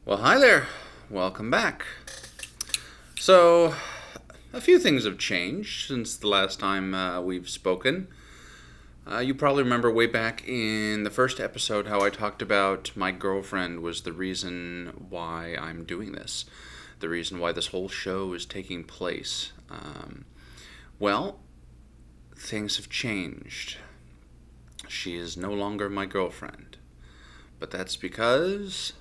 Well, hi there. Welcome back. So, a few things have changed since the last time we've spoken. You probably remember way back in the first episode how I talked about my girlfriend was the reason why I'm doing this, the reason why this whole show is taking place. Well, things have changed. She is no longer my girlfriend, but that's because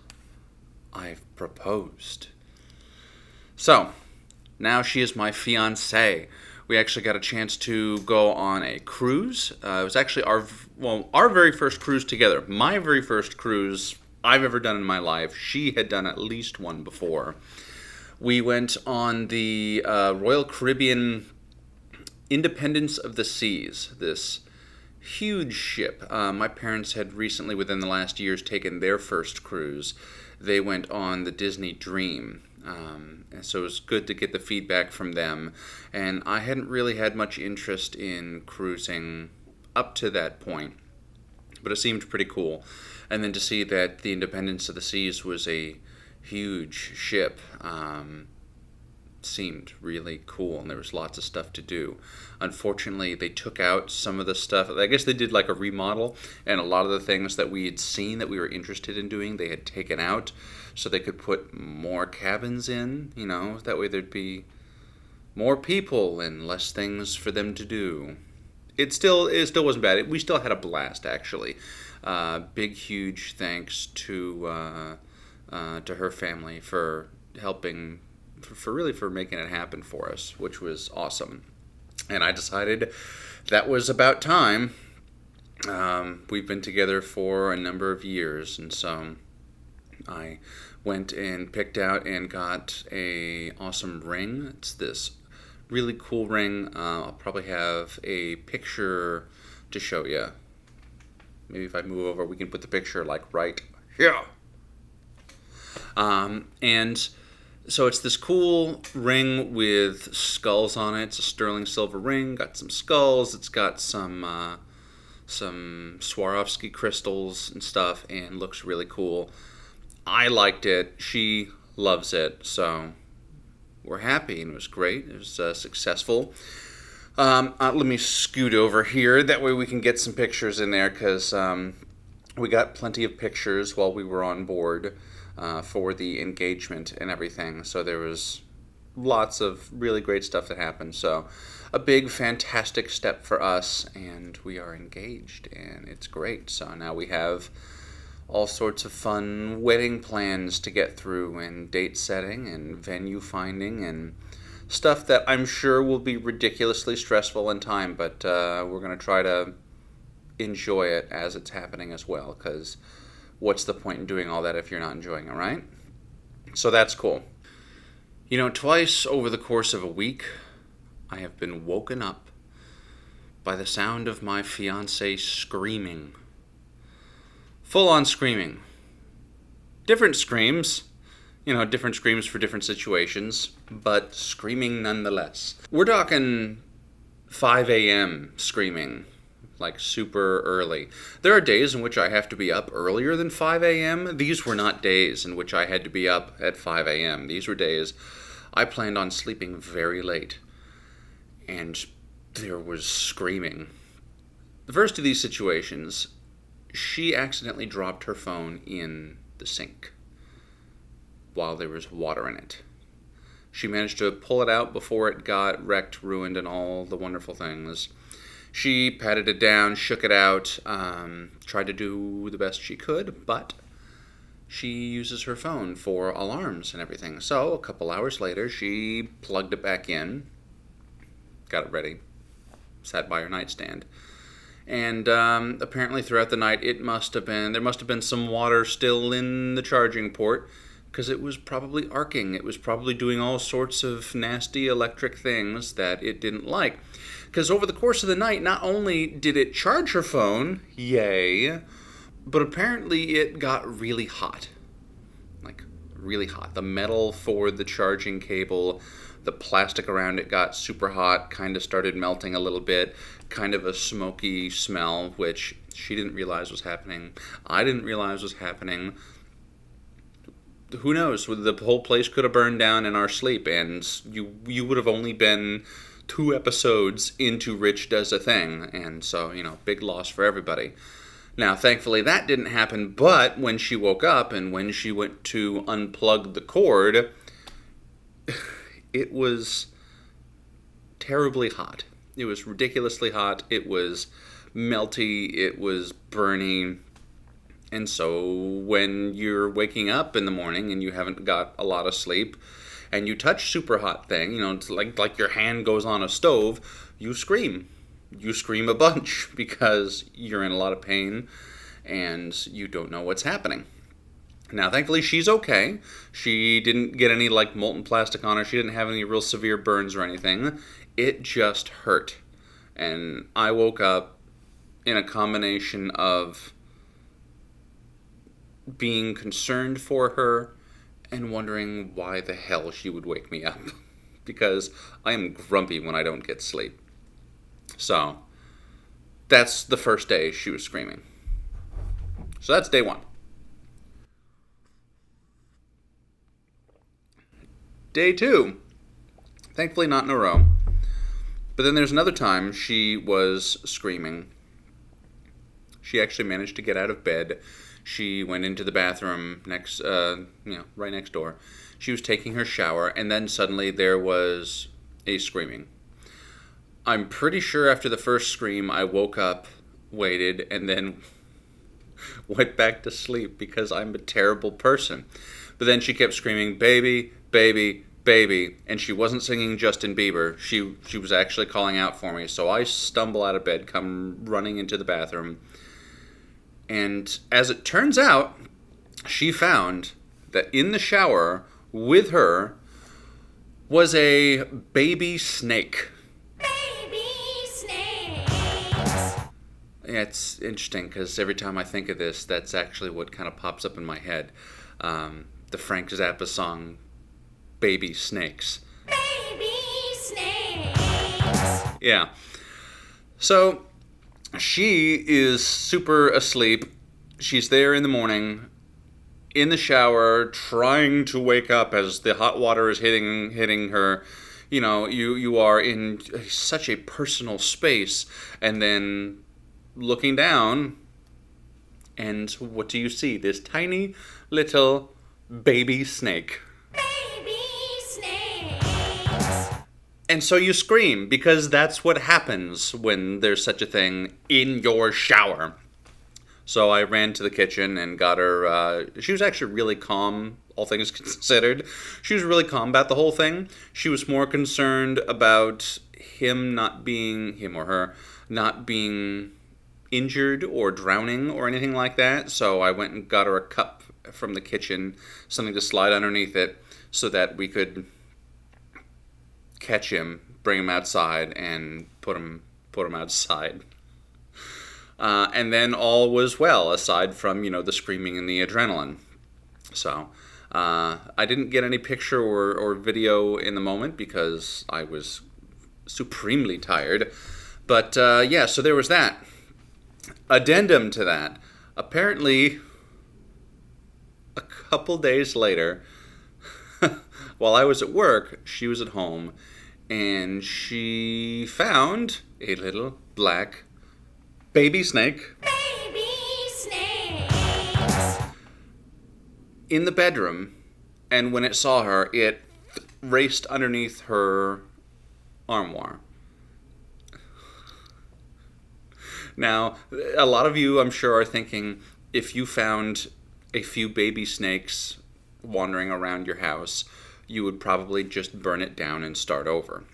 I've proposed. So, now she is my fiancée. We actually got a chance to go on a cruise. It was actually our very first cruise together. My very first cruise I've ever done in my life. She had done at least one before. We went on the Royal Caribbean Independence of the Seas, this huge ship. My parents had recently, within the last years, taken their first cruise. They went on the Disney Dream. And so it was good to get the feedback from them. And I hadn't really had much interest in cruising up to that point, but it seemed pretty cool. And then to see that the Independence of the Seas was a huge ship seemed really cool, and there was lots of stuff to do. Unfortunately, they took out some of the stuff. I guess they did like a remodel, and a lot of the things that we had seen that we were interested in doing, they had taken out so they could put more cabins in, that way there'd be more people and less things for them to do. It still wasn't bad. We still had a blast, actually. Big, huge thanks to her family for helping, for making it happen for us, which was awesome. And I decided that was about time. We've been together for a number of years, and so I went and picked out and got a awesome ring. It's this really cool ring. I'll probably have a picture to show you. Maybe if I move over, we can put the picture right here. And so it's this cool ring with skulls on it. It's a sterling silver ring. Got some skulls. It's got some Swarovski crystals and stuff, and looks really cool. I liked it. She loves it. So we're happy, and it was great. It was successful. Let me scoot over here. That way we can get some pictures in there, because we got plenty of pictures while we were on board. For the engagement and everything. So there was lots of really great stuff that happened. So a big, fantastic step for us, and we are engaged, and it's great. So now we have all sorts of fun wedding plans to get through, and date setting, and venue finding, and stuff that I'm sure will be ridiculously stressful in time, but we're going to try to enjoy it as it's happening as well, because what's the point in doing all that if you're not enjoying it, right? So that's cool. Twice over the course of a week, I have been woken up by the sound of my fiancé screaming. Full-on screaming. Different screams. Different screams for different situations, but screaming nonetheless. We're talking 5 a.m. screaming. Like super early. There are days in which I have to be up earlier than 5 a.m. These were not days in which I had to be up at 5 a.m. These were days I planned on sleeping very late. And there was screaming. The first of these situations, she accidentally dropped her phone in the sink while there was water in it. She managed to pull it out before it got wrecked, ruined, and all the wonderful things. She patted it down, shook it out, tried to do the best she could, but she uses her phone for alarms and everything. So a couple hours later, she plugged it back in, got it ready, sat by her nightstand. And apparently throughout the night, there must have been some water still in the charging port, because it was probably arcing. It was probably doing all sorts of nasty electric things that it didn't like. Because over the course of the night, not only did it charge her phone, yay, but apparently it got really hot. Like, really hot. The metal for the charging cable, the plastic around it got super hot, kind of started melting a little bit, kind of a smoky smell, which she didn't realize was happening. I didn't realize was happening. who knows? The whole place could have burned down in our sleep, and you would have only been 2 episodes into Rich Does a Thing, and so, big loss for everybody. Now, thankfully, that didn't happen, but when she woke up and when she went to unplug the cord, it was terribly hot. It was ridiculously hot. It was melty. It was burning. And so when you're waking up in the morning and you haven't got a lot of sleep and you touch super hot thing, it's like your hand goes on a stove, you scream. You scream a bunch because you're in a lot of pain and you don't know what's happening. Now, thankfully, she's okay. She didn't get any, molten plastic on her. She didn't have any real severe burns or anything. It just hurt. And I woke up in a combination of being concerned for her and wondering why the hell she would wake me up. Because I am grumpy when I don't get sleep. So, that's the first day she was screaming. So that's day 1. Day 2, thankfully not in a row. But then there's another time she was screaming. She actually managed to get out of bed. She went into the bathroom right next door. She was taking her shower, and then suddenly there was a screaming. I'm pretty sure after the first scream, I woke up, waited, and then went back to sleep because I'm a terrible person. But then she kept screaming, "Baby, baby, baby," and she wasn't singing Justin Bieber. She was actually calling out for me. So I stumble out of bed, come running into the bathroom, and as it turns out, she found that in the shower with her was a baby snake. Yeah, it's interesting because every time I think of this, that's actually what kind of pops up in my head. The Frank Zappa song, "Baby Snakes." Baby snakes! Yeah. So, she is super asleep. She's there in the morning, in the shower, trying to wake up as the hot water is hitting her. You are in such a personal space, and then looking down, and what do you see? This tiny little baby snake. Baby snakes! And so you scream, because that's what happens when there's such a thing in your shower. So I ran to the kitchen and got her, she was actually really calm, all things considered. She was really calm about the whole thing. She was more concerned about him or her, not being injured or drowning or anything like that. So I went and got her a cup from the kitchen, something to slide underneath it so that we could catch him, bring him outside, and put him outside. And then all was well, aside from, the screaming and the adrenaline. So I didn't get any picture or video in the moment because I was supremely tired. But so there was that. Addendum to that, apparently a couple days later, while I was at work, she was at home, and she found a little black baby snake. Baby snakes! In the bedroom, and when it saw her, it raced underneath her armoire. Now, a lot of you, I'm sure, are thinking, if you found a few baby snakes wandering around your house, you would probably just burn it down and start over.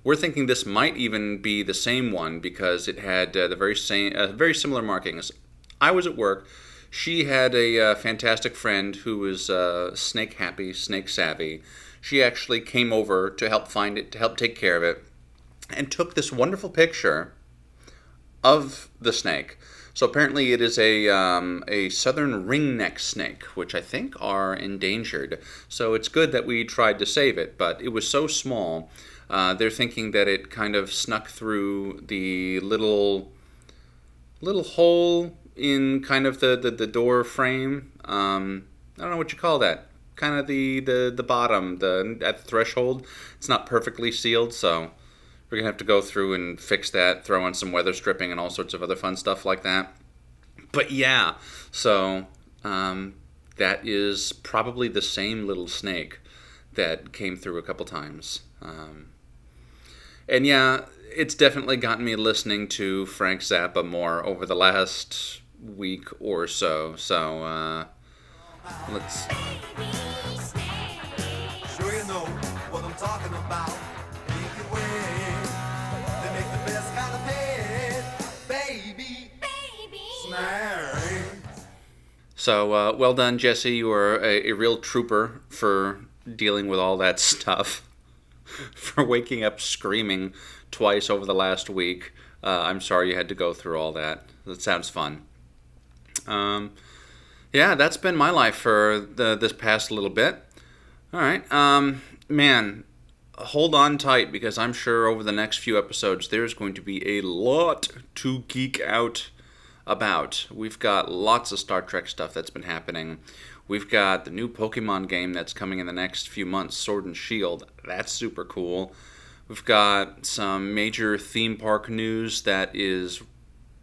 We're thinking this might even be the same one because it had the very similar markings. I was at work. She had a fantastic friend who was snake happy, snake savvy. She actually came over to help find it, to help take care of it, and took this wonderful picture of the snake. So apparently it is a southern ringneck snake, which I think are endangered. So it's good that we tried to save it, but it was so small. They're thinking that it kind of snuck through the little hole in kind of the door frame. I don't know what you call that. Kind of the bottom, at the threshold. It's not perfectly sealed, so we're gonna have to go through and fix that, throw in some weather stripping and all sorts of other fun stuff like that. But yeah, so that is probably the same little snake that came through a couple times. And yeah, it's definitely gotten me listening to Frank Zappa more over the last week or so. So let's. Sure you know what I'm talking about. Make it wing. They make the best kind of head. Baby. Snare. So well done, Jesse. You are a real trooper for dealing with all that stuff. For waking up screaming twice over the last week. I'm sorry you had to go through all that. That sounds fun. Yeah, that's been my life for this past little bit. All right. Man, hold on tight because I'm sure over the next few episodes there's going to be a lot to geek out about. We've got lots of Star Trek stuff that's been happening. We've got the new Pokemon game that's coming in the next few months, Sword and Shield. That's super cool. We've got some major theme park news that is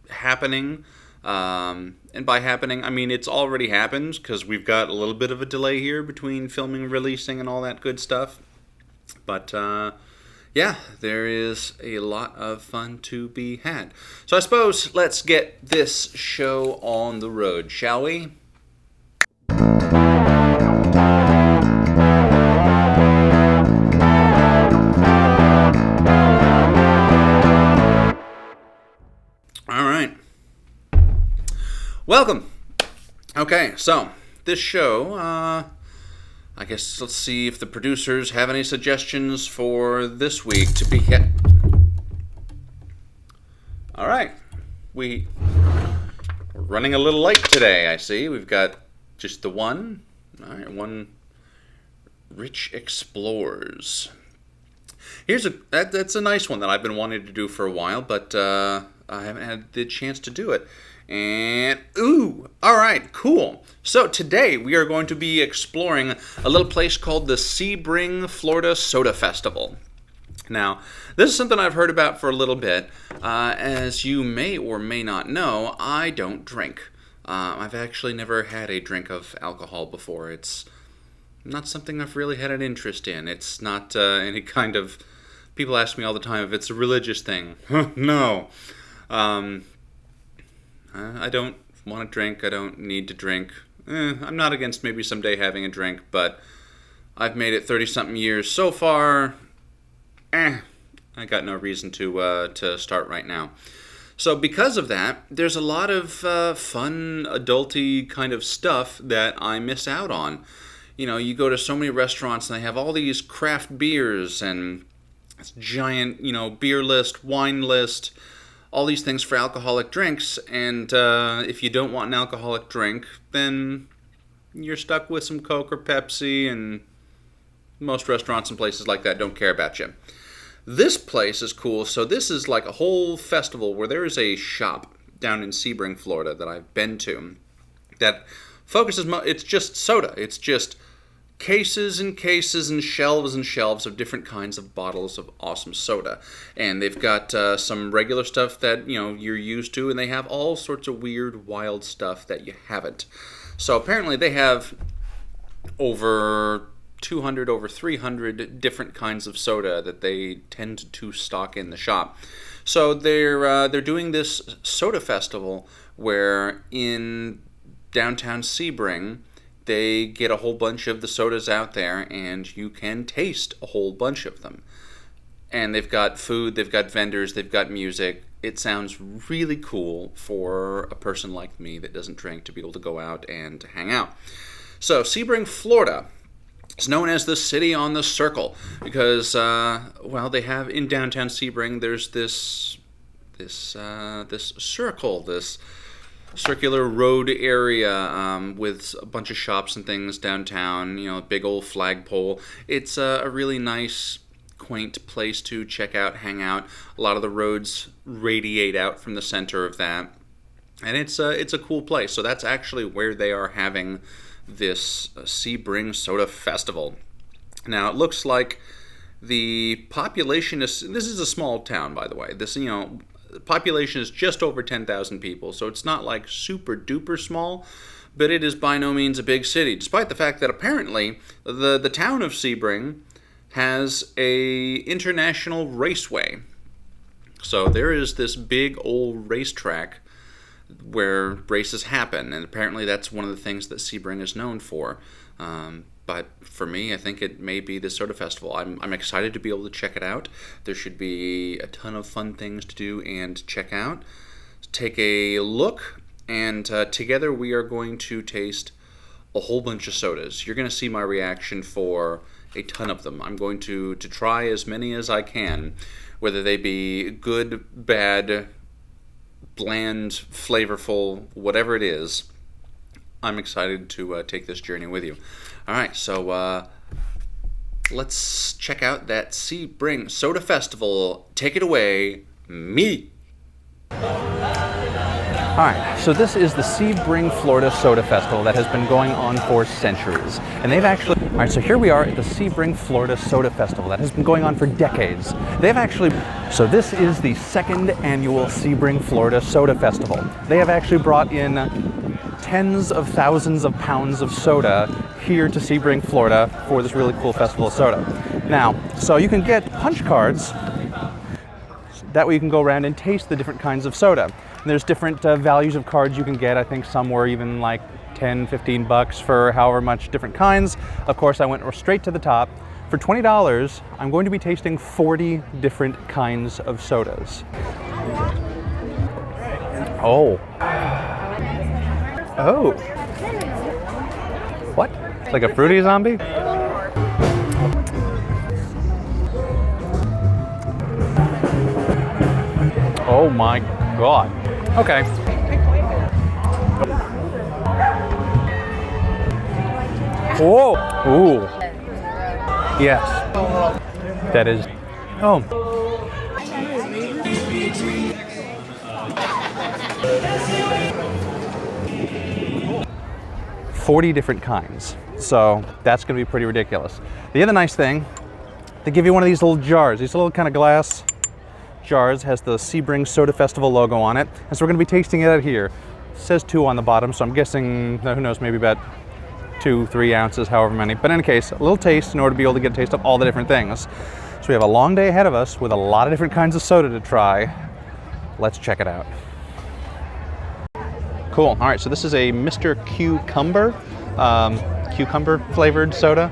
happening. And by happening, I mean it's already happened because we've got a little bit of a delay here between filming, releasing, and all that good stuff. But yeah, there is a lot of fun to be had. So I suppose let's get this show on the road, shall we? All right. Welcome. Okay, so this show, I guess let's see if the producers have any suggestions for this week to be hit. All right. We're running a little late today, I see. We've got just the one. All right, one Rich Explores. That's a nice one that I've been wanting to do for a while, but I haven't had the chance to do it. And, all right, cool. So today we are going to be exploring a little place called the Sebring, Florida Soda Festival. Now, this is something I've heard about for a little bit. As you may or may not know, I don't drink. I've actually never had a drink of alcohol before. It's not something I've really had an interest in. It's not any kind of... People ask me all the time if it's a religious thing. No. I don't want to drink. I don't need to drink. I'm not against maybe someday having a drink, but I've made it 30-something years so far. I got no reason to start right now. So because of that, there's a lot of fun, adulty kind of stuff that I miss out on. You know, you go to so many restaurants and they have all these craft beers and this giant, beer list, wine list, all these things for alcoholic drinks, and if you don't want an alcoholic drink, then you're stuck with some Coke or Pepsi, and most restaurants and places like that don't care about you. This place is cool. So this is like a whole festival where there is a shop down in Sebring, Florida that I've been to that focuses, it's just soda. It's just cases and cases and shelves of different kinds of bottles of awesome soda. And they've got some regular stuff that, you're used to, and they have all sorts of weird, wild stuff that you haven't. So apparently they have over 200, over 300 different kinds of soda that they tend to stock in the shop. So they're doing this soda festival where in downtown Sebring, they get a whole bunch of the sodas out there, and you can taste a whole bunch of them. And they've got food, they've got vendors, they've got music. It sounds really cool for a person like me that doesn't drink to be able to go out and hang out. So Sebring, Florida is known as the City on the Circle because, they have in downtown Sebring, there's this circle, this circular road area with a bunch of shops and things downtown, a big old flagpole. It's a really nice, quaint place to check out, hang out. A lot of the roads radiate out from the center of that. And it's a cool place. So that's actually where they are having this Sebring Soda Festival. Now it looks like the population is, this is a small town, by the way. This, the population is just over 10,000 people, so it's not like super duper small, but it is by no means a big city, despite the fact that apparently the town of Sebring has a international raceway. So there is this big old racetrack where races happen, and apparently that's one of the things that Sebring is known for. But for me, I think it may be the soda festival. I'm excited to be able to check it out. There should be a ton of fun things to do and check out. Take a look, and together we are going to taste a whole bunch of sodas. You're going to see my reaction for a ton of them. I'm going to try as many as I can, whether they be good, bad, bland, flavorful, whatever it is. I'm excited to take this journey with you. All right, so let's check out that Sebring Soda Festival. Take it away, me. All right, so this is the Sebring, Florida Soda Festival that has been going on for centuries. And they've actually, all right, so here we are at the Sebring, Florida Soda Festival that has been going on for decades. They've actually, so this is the second annual Sebring, Florida Soda Festival. They have actually brought in tens of thousands of pounds of soda here to Sebring, Florida for this really cool festival of soda. Now, so you can get punch cards. That way you can go around and taste the different kinds of soda. And there's different values of cards you can get. I think some were even like 10, 15 bucks for however much different kinds. Of course, I went straight to the top. For $20, I'm going to be tasting 40 different kinds of sodas. Oh. Oh. What? It's like a fruity zombie? Oh my God. Okay. Whoa. Ooh. Yes. That is. Oh. $40 different kinds. So that's going to be pretty ridiculous. The other nice thing, they give you one of these little jars. These little kind of glass jars, has the Sebring Soda Festival logo on it. And so we're going to be tasting it out here. It says 2 on the bottom, so I'm guessing, who knows, maybe about 2-3 ounces, however many. But in any case, a little taste in order to be able to get a taste of all the different things. So we have a long day ahead of us with a lot of different kinds of soda to try. Let's check it out. Cool. All right, so this is a Mr. Cucumber, cucumber flavored soda.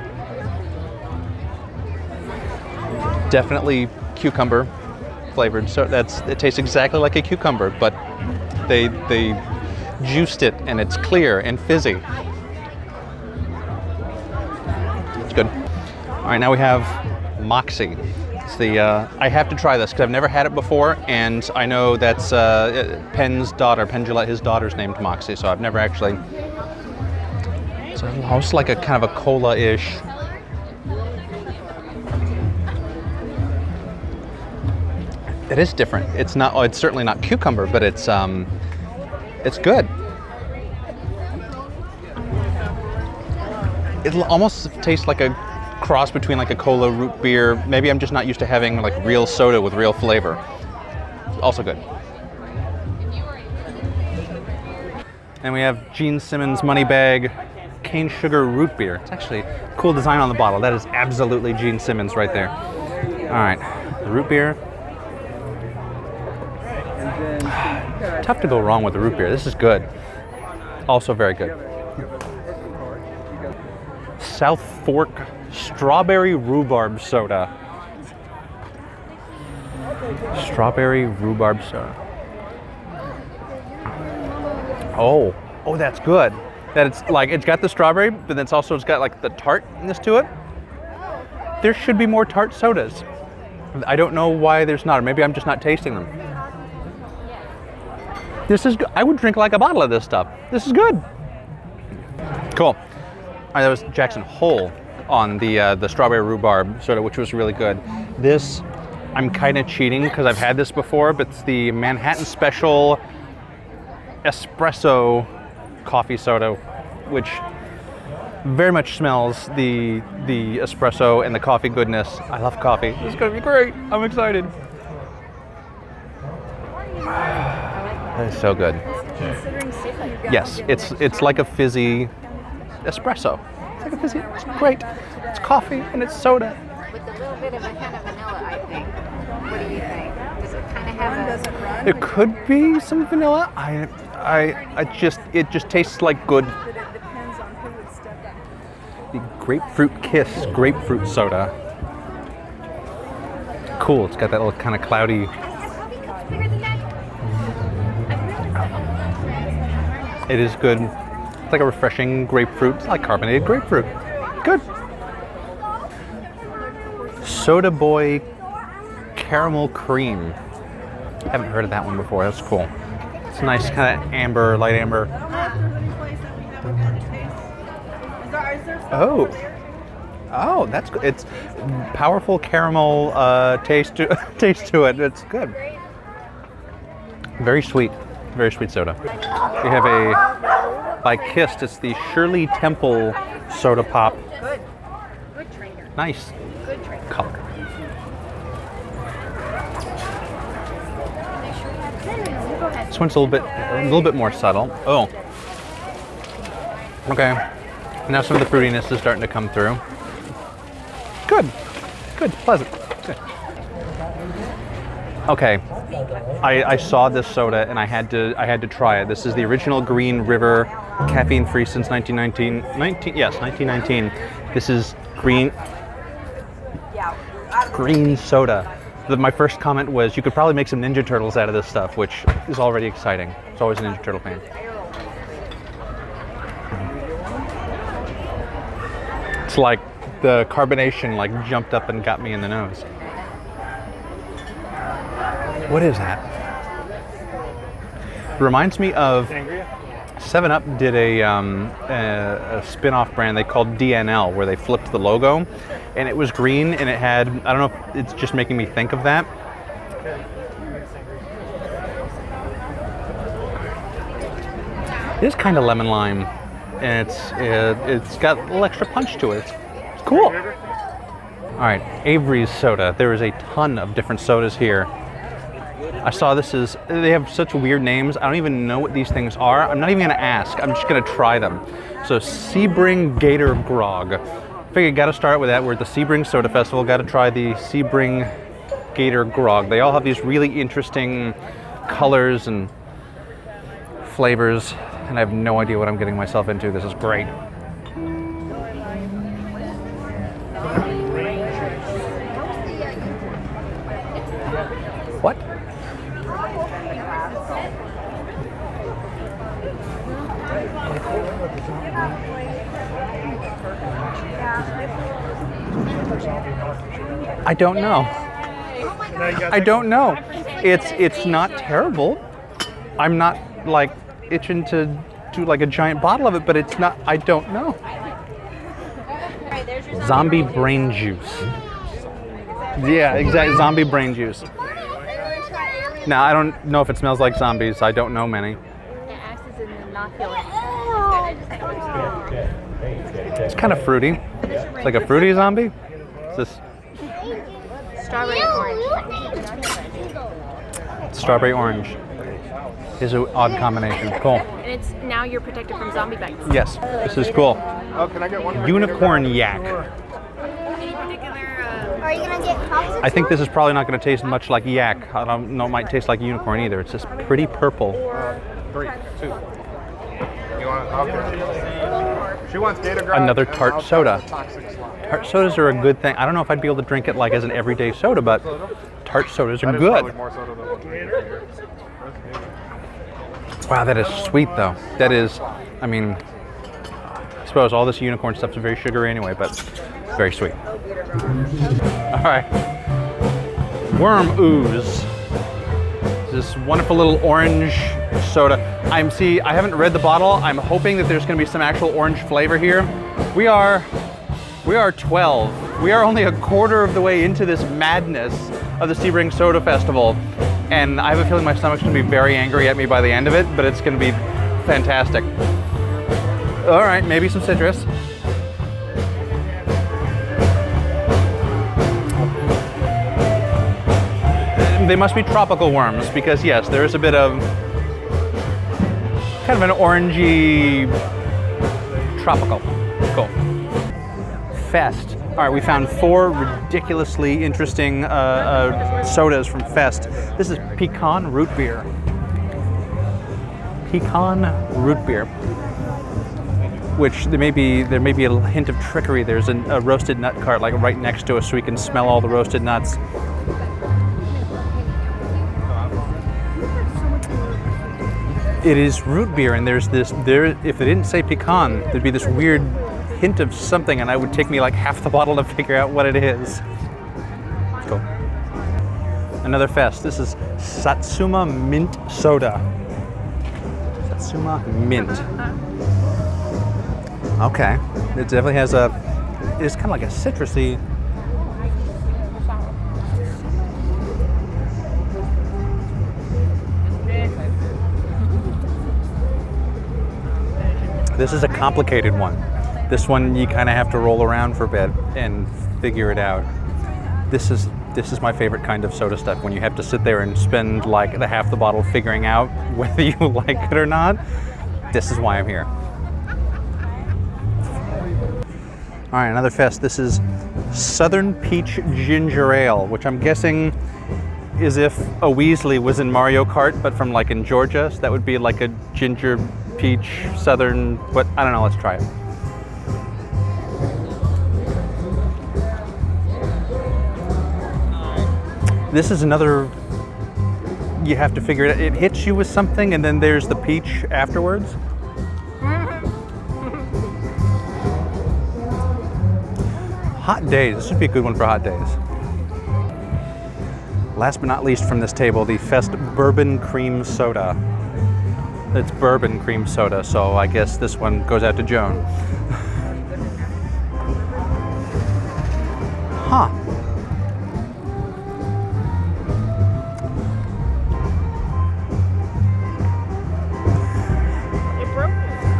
Definitely cucumber flavored. So it tastes exactly like a cucumber, but they juiced it and it's clear and fizzy. It's good. All right, now we have Moxie. It's the I have to try this because I've never had it before, and I know that's Penn's daughter, Penn Jillette, his daughter's named Moxie, so I've never actually. It's almost like a kind of a cola-ish. It is different. It's not. Oh, it's certainly not cucumber, but it's good. It almost tastes like a cross between like a cola root beer. Maybe I'm just not used to having like real soda with real flavor. Also good. And we have Gene Simmons Money Bag cane sugar root beer. It's actually a cool design on the bottle. That is absolutely Gene Simmons right there. All right, the root beer. Tough to go wrong with the root beer. This is good. Also very good. South Fork Strawberry Rhubarb Soda. Strawberry Rhubarb Soda. Oh, that's good. That it's like, it's got the strawberry, but it's got like the tartness to it. There should be more tart sodas. I don't know why there's not, or maybe I'm just not tasting them. This is good. I would drink like a bottle of this stuff. This is good. Cool. All right, that was Jackson Hole on the strawberry rhubarb soda, which was really good. This, I'm kind of cheating because I've had this before, but it's the Manhattan Special espresso coffee soda, which very much smells the espresso and the coffee goodness. I love coffee. This is gonna be great. I'm excited. It's so good. Yes, it's like a fizzy espresso. It's like a fizzy. It's great. It's coffee and it's soda. With a little bit of a hint of vanilla, I think. What do you think? Does it kind of have a... It could be some vanilla. It just tastes like good. The grapefruit kiss grapefruit soda. Cool. It's got that little kind of cloudy. It is good. It's like a refreshing grapefruit. It's like carbonated grapefruit. Good. Soda Boy Caramel Cream. I haven't heard of that one before. That's cool. It's nice, kind of amber, light amber. Oh, that's good. It's powerful caramel taste to it. It's good. Very sweet soda. We have by Kist. It's the Shirley Temple Soda Pop. Good trainer. Nice. Good trainer. Color. This one's a little bit more subtle. Oh. Okay. Now some of the fruitiness is starting to come through. Good, pleasant. Good. Okay. I saw this soda and I had to try it. This is the original Green River, caffeine-free since 1919. This is green soda. My first comment was you could probably make some Ninja Turtles out of this stuff, which is already exciting. It's always a Ninja Turtle fan. It's like the carbonation jumped up and got me in the nose. What is that? It reminds me of 7-Up did a spin-off brand they called DNL, where they flipped the logo, and it was green, and it had, I don't know if it's just making me think of that. It is kind of lemon lime, and it's got a little extra punch to it. It's cool. All right, Avery's soda. There is a ton of different sodas here. I saw they have such weird names. I don't even know what these things are. I'm not even gonna ask. I'm just gonna try them. So Sebring Gator Grog. Figured gotta start with that. We're at the Sebring Soda Festival. Gotta try the Sebring Gator Grog. They all have these really interesting colors and flavors, and I have no idea what I'm getting myself into. This is great. What? I don't know. I don't know. It's not terrible. I'm not itching to do a giant bottle of it, but it's not. I don't know. Zombie brain juice. Yeah, exactly. Zombie brain juice. Now I don't know if it smells like zombies. I don't know many. It acts as an inoculant. It's kind of fruity. It's like a fruity zombie. It's this Strawberry and orange. strawberry orange is an odd combination. Cool. And it's now you're protected from zombie bites. Yes, this is cool. Oh, can I get one? Unicorn yak. Any particular? Are you gonna get cups? I think this is probably not going to taste much like yak. I don't know, it might taste like unicorn either. It's just pretty purple. 3, 2. You want it? Okay. She wants Gator Grog. Another and tart I'll try soda. the toxic slime. Tart sodas are a good thing. I don't know if I'd be able to drink it as an everyday soda, but tart sodas are That is probably good. more soda than what's Gator. Wow, that is sweet though. That is, I mean, I suppose all this unicorn stuff's very sugary anyway, but very sweet. All right. Worm Ooze. This wonderful little orange soda. I haven't read the bottle. I'm hoping that there's going to be some actual orange flavor here. We are 12. We are only a quarter of the way into this madness of the Sebring Soda Festival, and I have a feeling my stomach's gonna be very angry at me by the end of it, but it's gonna be fantastic. All right, maybe some citrus. They must be tropical worms because yes, there is a bit of kind of an orangey tropical. Cool. Fest. All right, we found 4 ridiculously interesting sodas from Fest. This is pecan root beer. Pecan root beer. Which there may be a hint of trickery. There's a roasted nut cart like right next to us, so we can smell all the roasted nuts. It is root beer, and there's this, if they didn't say pecan, there'd be this weird hint of something, and it would take me like half the bottle to figure out what it is. Cool. Another Fest. This is Satsuma Mint Soda. Satsuma Mint. Okay. It definitely has it's kind of like a citrusy. This is a complicated one. This one you kind of have to roll around for a bit and figure it out. This is my favorite kind of soda stuff, when you have to sit there and spend like half the bottle figuring out whether you like it or not. This is why I'm here. All right, another Fest. This is Southern Peach Ginger Ale, which I'm guessing is if a Weasley was in Mario Kart, but from like in Georgia. So that would be like a ginger peach southern, but I don't know, let's try it. This is another, you have to figure it out. It hits you with something and then there's the peach afterwards. Hot days, this would be a good one for hot days. Last but not least from this table, the Fest Bourbon Cream Soda. It's bourbon cream soda, so I guess this one goes out to Joan. Huh.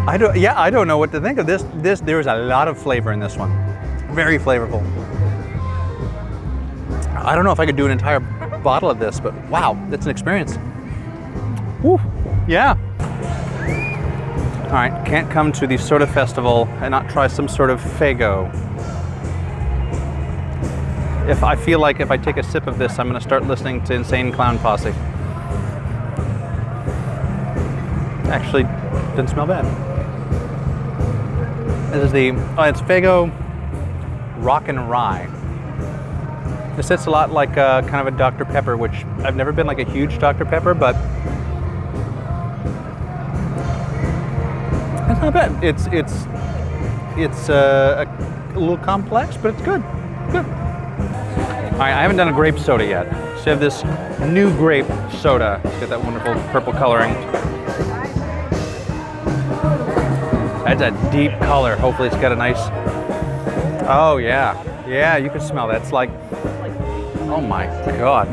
I don't know what to think of this. There's a lot of flavor in this one. Very flavorful. I don't know if I could do an entire bottle of this, but wow, that's an experience. Woo, yeah. All right, can't come to the soda festival and not try some sort of Faygo. If I feel like if I take a sip of this, I'm gonna start listening to Insane Clown Posse. Actually, doesn't smell bad. This is it's Faygo Rock and Rye. This sits a lot like kind of a Dr. Pepper, which I've never been like a huge Dr. Pepper, but it's not bad. It's a little complex, but it's good. Good. All right, I haven't done a grape soda yet. So I have this new grape soda. It's got that wonderful purple coloring. That's a deep color. Hopefully it's got a nice, oh yeah. Yeah, you can smell that. It's like, oh my God.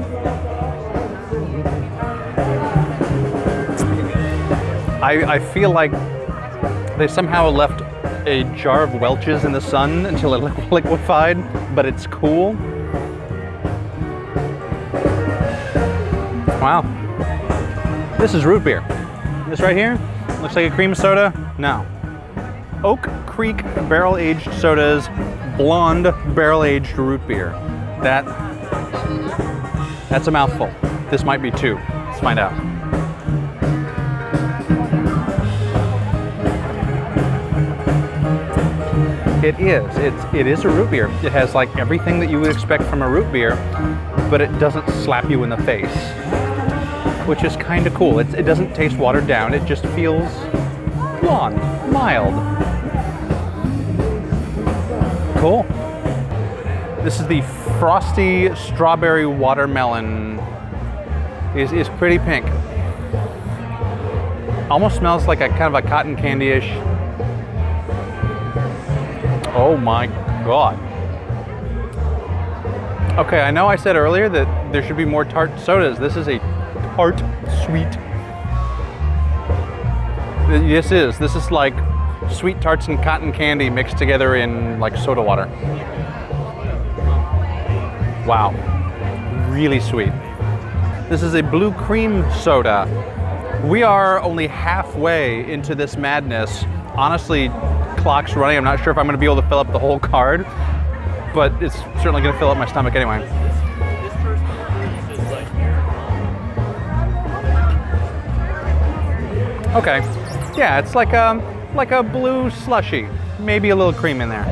I feel like they somehow left a jar of Welch's in the sun until it liquefied, but it's cool. Wow. This is root beer. This right here looks like a cream soda. No. Oak Creek barrel-aged sodas, blonde barrel-aged root beer. That's a mouthful. This might be 2. Let's find out. It is a root beer. It has like everything that you would expect from a root beer, but it doesn't slap you in the face, which is kind of cool. It doesn't taste watered down. It just feels blonde, mild. Cool. This is the Frosty Strawberry Watermelon. Is pretty pink. Almost smells like a kind of a cotton candy-ish. Oh my God. Okay, I know I said earlier that there should be more tart sodas. This is a tart, sweet. This is like sweet tarts and cotton candy mixed together in like soda water. Wow, really sweet. This is a blue cream soda. We are only halfway into this madness. Honestly, clock's running. I'm not sure if I'm going to be able to fill up the whole card, but it's certainly going to fill up my stomach anyway. Okay, yeah, it's like a blue slushy, maybe a little cream in there.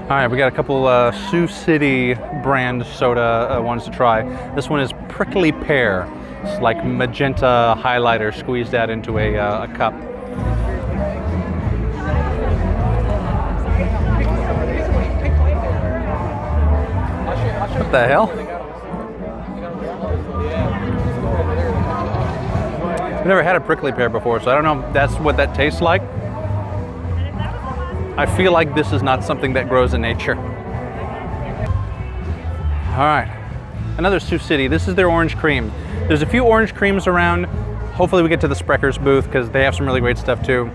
All right, we got a couple Sioux City brand soda ones to try. This one is prickly pear. It's like magenta highlighter squeezed out into a cup. What the hell? I've never had a prickly pear before, so I don't know if that's what that tastes like. I feel like this is not something that grows in nature. All right, another Sioux City. This is their orange cream. There's a few orange creams around. Hopefully we get to the Sprecher's booth because they have some really great stuff too.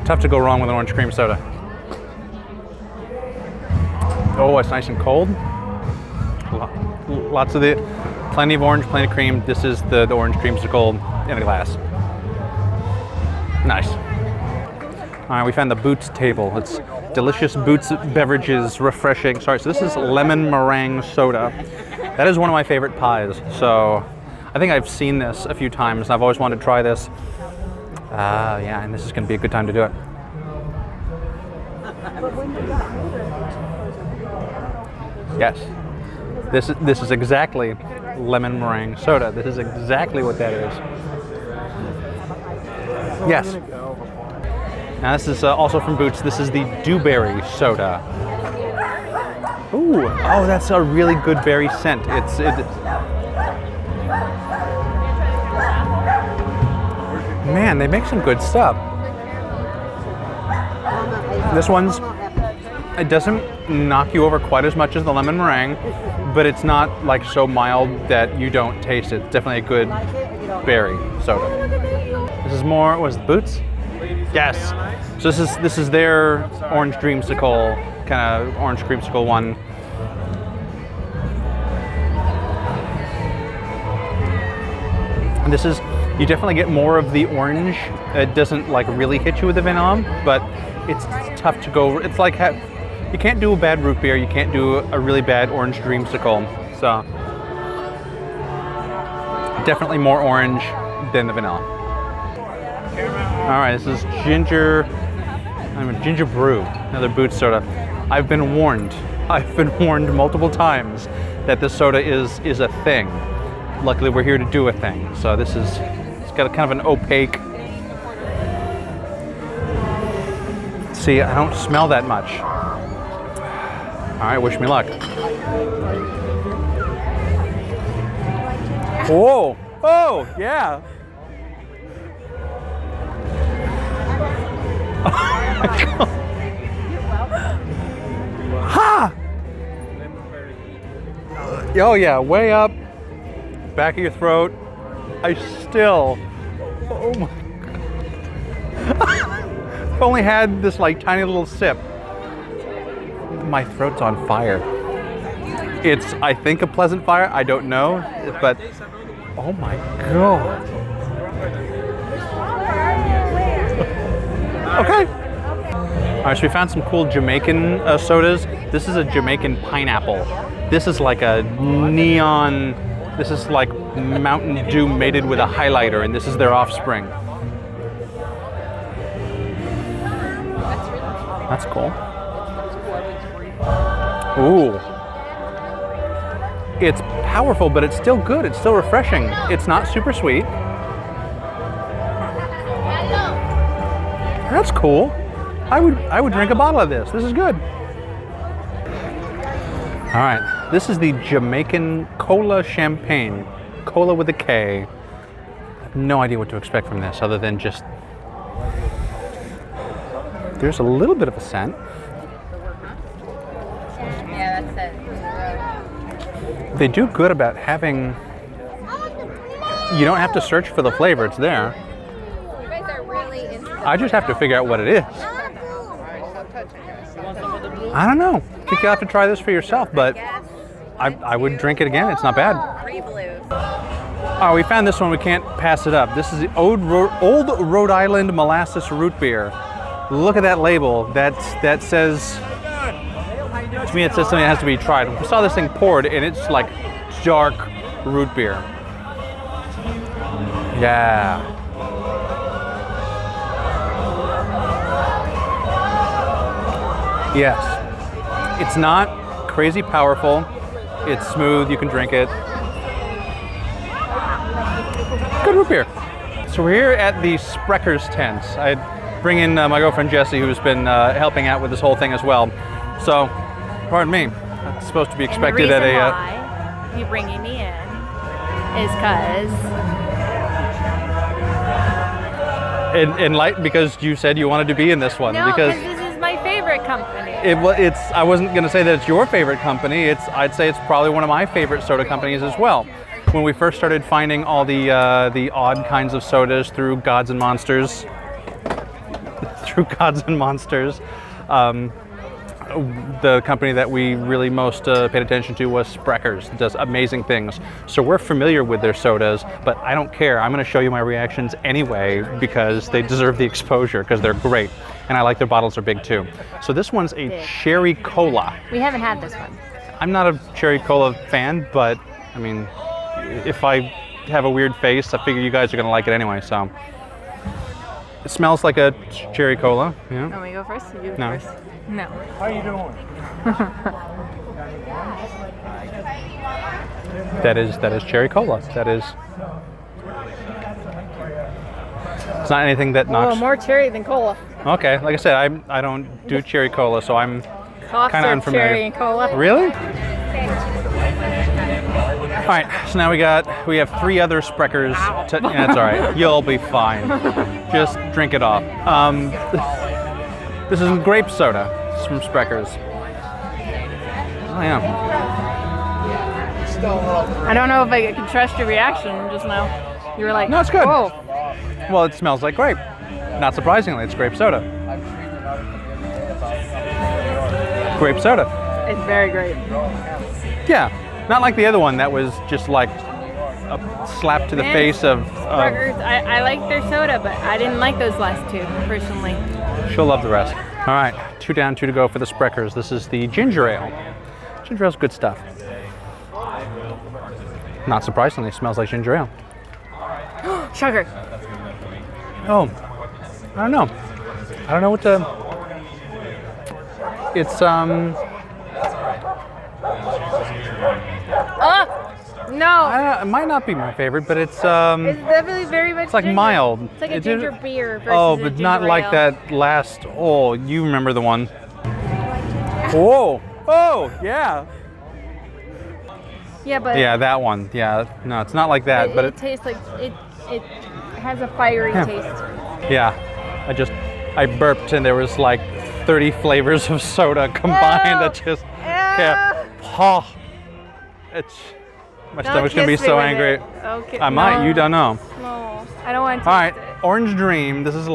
Tough to go wrong with an orange cream soda. Oh, it's nice and cold. Lots of plenty of orange, plenty of cream. This is the orange creamsicle in a glass. Nice. All right, we found the Boots table. It's delicious Boots beverages, refreshing. Sorry, so this is lemon meringue soda. That is one of my favorite pies. So I think I've seen this a few times and I've always wanted to try this. Yeah, and this is gonna be a good time to do it. Yes, this is exactly lemon meringue soda. This is exactly what that is. Yes. Now this is also from Boots. This is the Dewberry soda. Ooh, oh, that's a really good berry scent. Man, they make some good stuff. This one's, it doesn't knock you over quite as much as the lemon meringue, but it's not like so mild that you don't taste it. It's definitely a good berry soda. This is more, what is it, Boots? Yes. So this is their orange dreamsicle, kind of orange creamsicle one. And this is, you definitely get more of the orange. It doesn't like really hit you with the vanilla, but it's tough to go. It's like, you can't do a bad root beer, you can't do a really bad orange dreamsicle. So definitely more orange than the vanilla. All right, this is ginger brew, another Boots soda. I've been warned multiple times that this soda is a thing. Luckily, we're here to do a thing. So it's got a kind of an opaque. See, I don't smell that much. All right, wish me luck. Whoa! Oh, yeah. Ha! Oh yeah, way up, back of your throat. I still, oh my God. I've only had this like tiny little sip. My throat's on fire. It's, I think, a pleasant fire. I don't know, but oh my God. Okay. All right, so we found some cool Jamaican sodas. This is a Jamaican pineapple. This is like a neon, this is like Mountain Dew mated with a highlighter, and this is their offspring. That's cool. Ooh. It's powerful, but it's still good. It's still refreshing. It's not super sweet. That's cool. I would drink a bottle of this. This is good. All right, this is the Jamaican Cola Champagne. Cola with a K. I have no idea what to expect from this other than just, there's a little bit of a scent. Yeah, that's it. They do good about having, you don't have to search for the flavor, it's there. You guys are really into the I just have to figure out what it is. I don't know. I think you'll have to try this for yourself, but I would drink it again. It's not bad. Free blues. Oh, we found this one. We can't pass it up. This is the Old Rhode Island Molasses Root Beer. Look at that label. That says, to me it says something that has to be tried. We saw this thing poured and it's like dark root beer. Yeah. Yes. It's not crazy powerful. It's smooth. You can drink it. Good root beer. So we're here at the Sprecher's tent. I bring in my girlfriend Jessie, who's been helping out with this whole thing as well. So, pardon me. That's supposed to be expected at a. Why you bringing me in is because you said you wanted to be in this one. no, because this is my favorite company. I wasn't going to say that it's your favorite company. I'd say it's probably one of my favorite soda companies as well. When we first started finding all the odd kinds of sodas through Gods and Monsters, the company that we really most paid attention to was Sprecher's. It does amazing things. So we're familiar with their sodas, but I don't care. I'm going to show you my reactions anyway because they deserve the exposure because they're great. And I like their bottles are big too. So this one's a cherry cola. We haven't had this one. I'm not a cherry cola fan, but I mean, if I have a weird face, I figure you guys are going to like it anyway, so. It smells like a cherry cola, yeah. Want me to go first? You go No. first. No. How you doing? That is cherry cola. That is. It's not anything that knocks. Oh, more cherry than cola. Okay, like I said, I don't do cherry cola, so I'm Cough kind of syrup, unfamiliar. cherry and cola. Really? All right, so now we have 3 other Sprecher's. Yeah, that's all right. You'll be fine. Just drink it off. This is grape soda. It's from Sprecher's. Oh yeah. I don't know if I can trust your reaction just now. You were like, No, it's good. Whoa. Well, it smells like grape. Not surprisingly, it's grape soda. Grape soda. It's very great. Yeah, not like the other one that was just like a slap to the Man, face of. Burgers. I like their soda, but I didn't like those last 2 personally. She'll love the rest. All right, 2 down, 2 to go for the Sprecher's. This is the ginger ale. Ginger ale's good stuff. Not surprisingly, it smells like ginger ale. Sugar. Oh, I don't know. I don't know what to. It's No. it might not be my favorite, but it's It's definitely very much. it's like ginger. mild. It's like a It ginger didn't- beer versus Oh, a but ginger not like ale. that last. Oh, you remember the one? Whoa! Oh, yeah. Yeah, but Yeah, that one. Yeah, no, it's not like that, but it tastes like it has a fiery Yeah. taste. yeah. I burped and there was like 30 flavors of soda combined. Ew. It just yeah. Oh, my stomach's gonna be kiss me so with angry. it. Okay. I might. No. You don't know. No, I don't want to. All right, taste it. Orange Dream. This has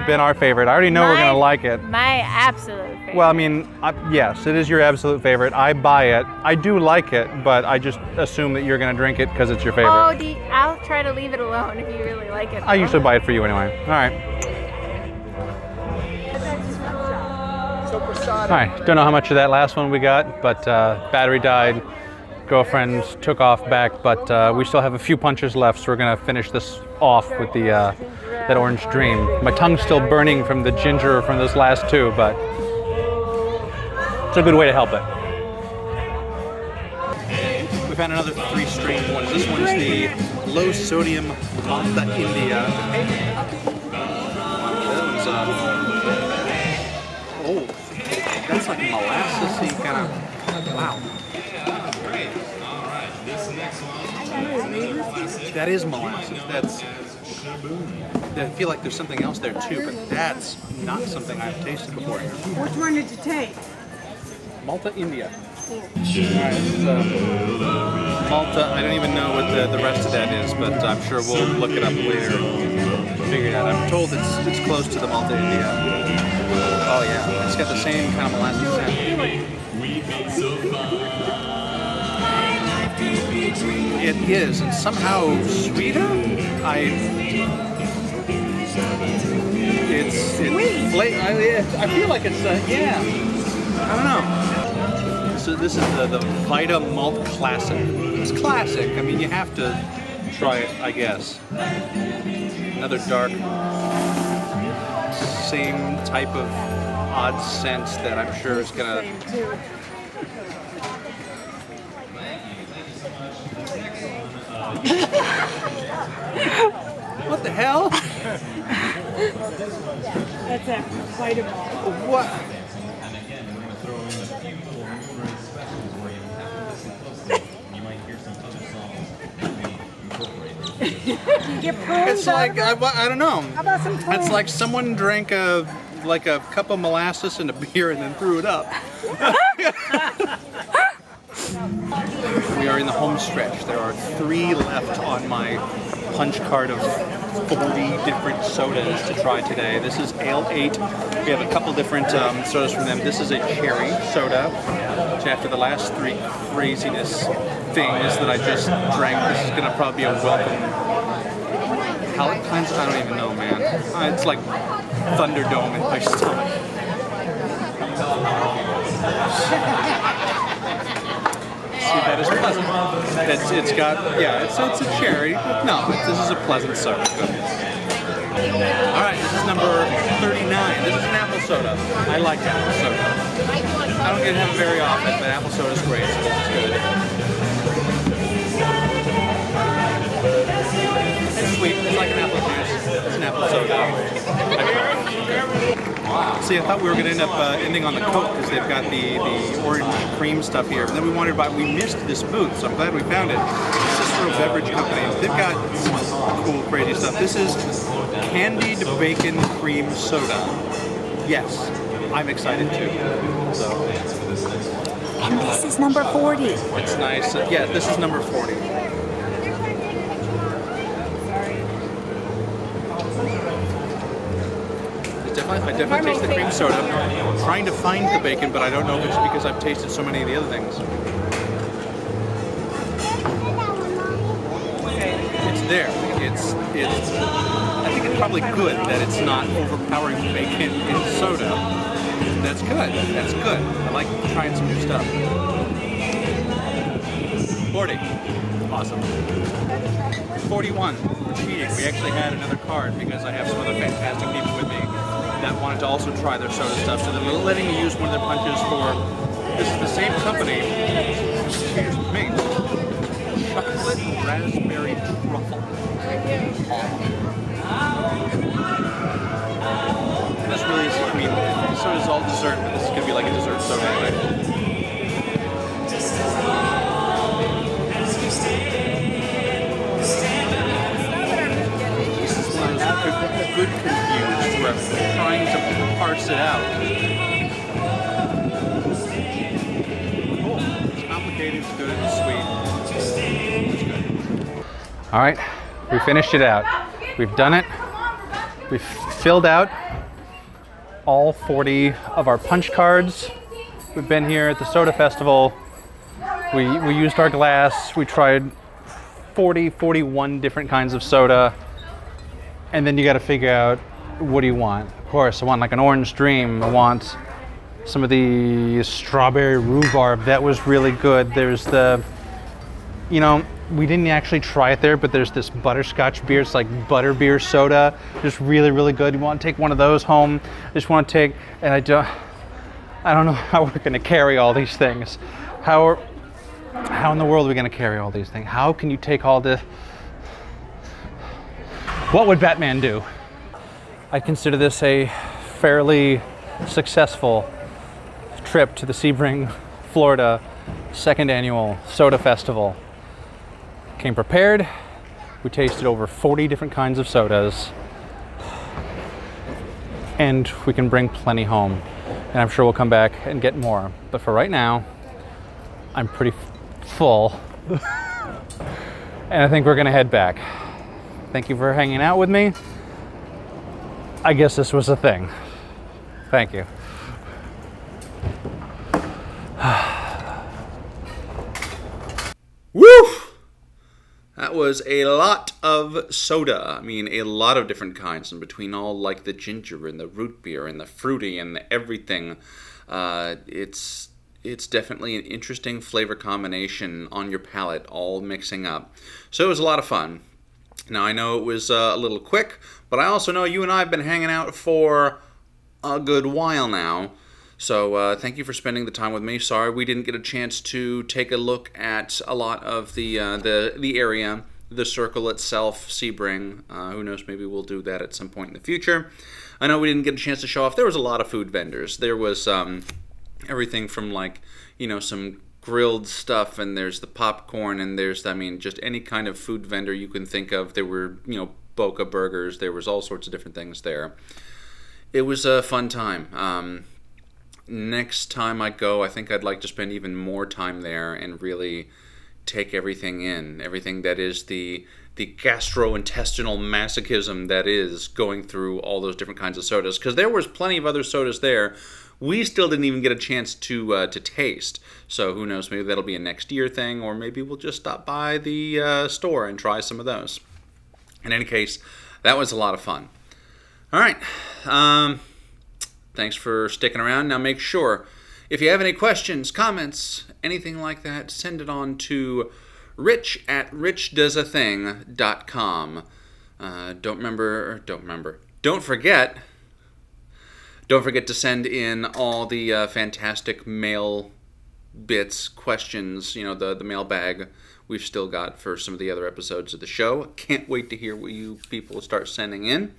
been our favorite. I already know we're gonna like it. My absolute favorite. Well, I mean, yes, it is your absolute favorite. I buy it. I do like it, but I just assume that you're gonna drink it because it's your favorite. Oh, I'll try to leave it alone if you really like it. I usually buy it for you anyway. All right. All right. Don't know how much of that last one we got, but battery died. Girlfriend took off back, but we still have a few punches left, so we're gonna finish this off with that Orange Dream. My tongue's still burning from the ginger from those last 2, but it's a good way to help it. We found another 3-strain one. This one's the low sodium Malta India. That one's oh, that's like molasses-y kind of. Wow. That is molasses. I feel like there's something else there too, but that's not something I've tasted before. Which one did you take? Malta India. Alright, this is Malta. I don't even know what the rest of that is, but I'm sure we'll look it up later and figure it out. I'm told it's close to the Malta India. Oh yeah, it's got the same kind of molasses scent. It is, and somehow sweeter? I feel like it's, yeah. I don't know. So this is the Vita Malt Classic. It's classic. I mean, you have to try it, I guess. Another dark, same type of odd scent that I'm sure is gonna. What the hell? That's a Vita Malt. What? It's like I don't know. How about some prunes? It's like someone drank a cup of molasses and a beer and then threw it up. We are in the home stretch. There are 3 left on my punch card of 40 different sodas to try today. This is Ale 8. We have a couple different sodas from them. This is a cherry soda, which after the last 3 craziness things that I just drank, this is going to probably be a welcome palate cleanse. I don't even know, man. It's like Thunderdome in my stomach. See, that is pleasant. It's got, yeah, it's a cherry. But no, this is a pleasant soda. All right, this is number 39. This is an apple soda. I like apple soda. I don't get to have it very often, but apple soda is great, so this is good. It's sweet. It's like an apple juice. It's an apple soda. Wow. See, I thought we were going to end up ending on the Coke because they've got the orange cream stuff here. But then we wanted to buy, we missed this booth, so I'm glad we found it. Cicero Beverage Company. They've got some cool, crazy stuff. This is candied bacon cream soda. Yes, I'm excited too. So. And this is number 40. It's nice. Yeah, this is number 40. I definitely taste the cream soda. I'm trying to find the bacon, but I don't know if it's because I've tasted so many of the other things. It's there. It's. I think it's probably good that it's not overpowering bacon in soda. That's good. That's good. I like trying some new stuff. 40. Awesome. 41. We're cheating. We actually had another card because I have some other fantastic people with me that wanted to also try their soda stuff. So they're letting me use one of their punches for, this is the same company, excuse me, chocolate raspberry truffle. And this really is, I mean, soda's all dessert, but this is going to be like a dessert soda anyway. This is one of those good confused where I'm trying to parse it out. Cool. It's complicated, it's good, it's sweet. It's good. All right, we finished it out. We've done it. We've filled out all 40 of our punch cards. We've been here at the soda festival. We used our glass. We tried 41 different kinds of soda. And then you got to figure out, what do you want? Of course, I want like an orange dream. I want some of the strawberry rhubarb. That was really good. There's the, you know, we didn't actually try it there, but there's this butterscotch beer. It's like butterbeer soda. Just really, really good. You want to take one of those home. I just want to take, and I don't know how we're going to carry all these things. How in the world are we going to carry all these things? How can you take all this? What would Batman do? I consider this a fairly successful trip to the Sebring, Florida 2nd annual soda festival. Came prepared. We tasted over 40 different kinds of sodas. And we can bring plenty home. And I'm sure we'll come back and get more. But for right now, I'm pretty full. And I think we're gonna head back. Thank you for hanging out with me. I guess this was a thing. Thank you. Woo! That was a lot of soda. I mean, a lot of different kinds, in between all like the ginger and the root beer and the fruity and the everything. It's definitely an interesting flavor combination on your palate, all mixing up. So it was a lot of fun. Now, I know it was a little quick, but I also know you and I have been hanging out for a good while now. So thank you for spending the time with me. Sorry we didn't get a chance to take a look at a lot of the area, the circle itself, Sebring. Who knows, maybe we'll do that at some point in the future. I know we didn't get a chance to show off. There was a lot of food vendors. There was everything from like, some grilled stuff, and there's the popcorn, and there's, just any kind of food vendor you can think of. There were, Boca burgers. There was all sorts of different things there. It was a fun time. Next time I go, I think I'd like to spend even more time there and really take everything in. Everything that is the gastrointestinal masochism that is going through all those different kinds of sodas. Because there was plenty of other sodas there we still didn't even get a chance to taste. So who knows, maybe that'll be a next year thing, or maybe we'll just stop by the store and try some of those. In any case, that was a lot of fun. All right. Thanks for sticking around. Now make sure, if you have any questions, comments, anything like that, send it on to rich@richdoesathing.com. Don't forget to send in all the fantastic mail bits, questions, the mailbag we've still got for some of the other episodes of the show. Can't wait to hear what you people start sending in.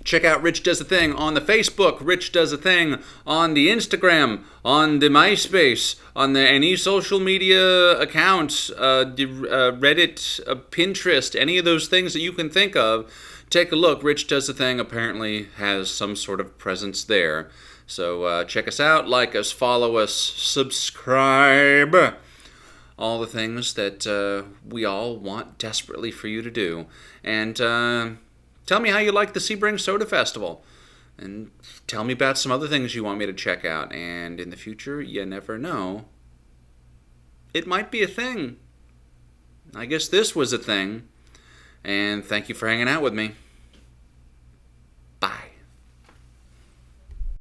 Check out Rich Does a Thing on the Facebook, Rich Does a Thing on the Instagram, on the MySpace, on any social media accounts, the Reddit, Pinterest, any of those things that you can think of. Take a look. Rich Does a Thing apparently has some sort of presence there. So check us out, like us, follow us, subscribe. All the things that we all want desperately for you to do. And tell me how you like the Sebring Soda Festival. And tell me about some other things you want me to check out. And in the future, you never know, it might be a thing. I guess this was a thing. And thank you for hanging out with me.